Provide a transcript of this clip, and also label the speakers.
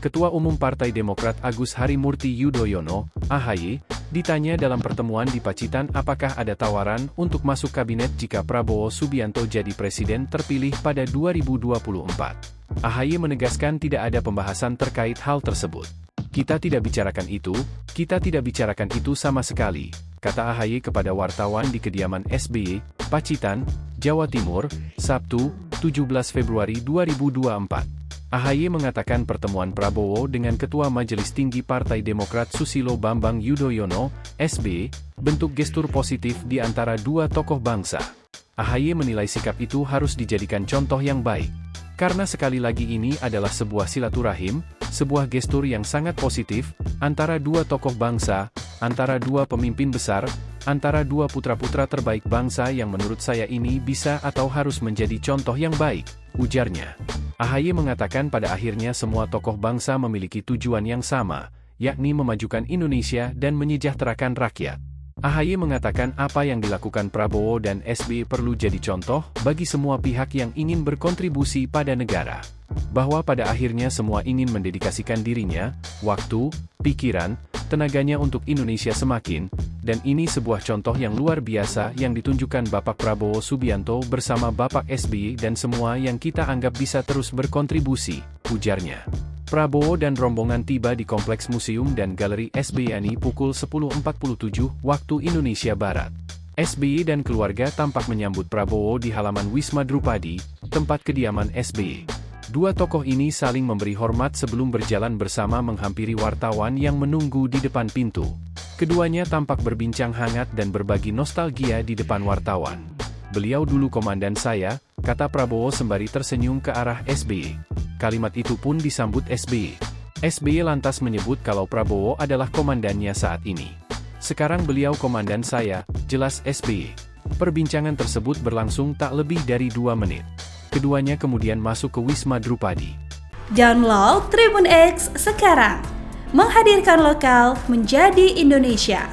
Speaker 1: Ketua Umum Partai Demokrat Agus Harimurti Yudhoyono, (AHY), ditanya dalam pertemuan di Pacitan apakah ada tawaran untuk masuk kabinet jika Prabowo Subianto jadi presiden terpilih pada 2024. AHY menegaskan tidak ada pembahasan terkait hal tersebut. Kita tidak bicarakan itu sama sekali, kata AHY kepada wartawan di kediaman SBY, Pacitan, Jawa Timur, Sabtu, 17 Februari 2024. AHY mengatakan pertemuan Prabowo dengan Ketua Majelis Tinggi Partai Demokrat Susilo Bambang Yudhoyono, SB, bentuk gestur positif di antara dua tokoh bangsa. AHY menilai sikap itu harus dijadikan contoh yang baik. Karena sekali lagi ini adalah sebuah silaturahim, sebuah gestur yang sangat positif, antara dua tokoh bangsa, antara dua pemimpin besar, antara dua putra-putra terbaik bangsa yang menurut saya ini bisa atau harus menjadi contoh yang baik, ujarnya. AHY mengatakan pada akhirnya semua tokoh bangsa memiliki tujuan yang sama, yakni memajukan Indonesia dan menyejahterakan rakyat. AHY mengatakan apa yang dilakukan Prabowo dan SBY perlu jadi contoh bagi semua pihak yang ingin berkontribusi pada negara. Bahwa pada akhirnya semua ingin mendedikasikan dirinya, waktu, pikiran, tenaganya untuk Indonesia semakin, dan ini sebuah contoh yang luar biasa yang ditunjukkan Bapak Prabowo Subianto bersama Bapak SBY dan semua yang kita anggap bisa terus berkontribusi, ujarnya. Prabowo dan rombongan tiba di Kompleks Museum dan Galeri SBY pukul 10.47 waktu Indonesia Barat. SBY dan keluarga tampak menyambut Prabowo di halaman Wisma Drupadi, tempat kediaman SBY. Dua tokoh ini saling memberi hormat sebelum berjalan bersama menghampiri wartawan yang menunggu di depan pintu. Keduanya tampak berbincang hangat dan berbagi nostalgia di depan wartawan. Beliau dulu komandan saya, kata Prabowo sembari tersenyum ke arah SBY. Kalimat itu pun disambut SBY. SBY lantas menyebut kalau Prabowo adalah komandannya saat ini. Sekarang beliau komandan saya, jelas SBY. Perbincangan tersebut berlangsung tak lebih dari 2 menit. Keduanya kemudian masuk ke Wisma Drupadi.
Speaker 2: Download Tribun X sekarang, menghadirkan lokal menjadi Indonesia.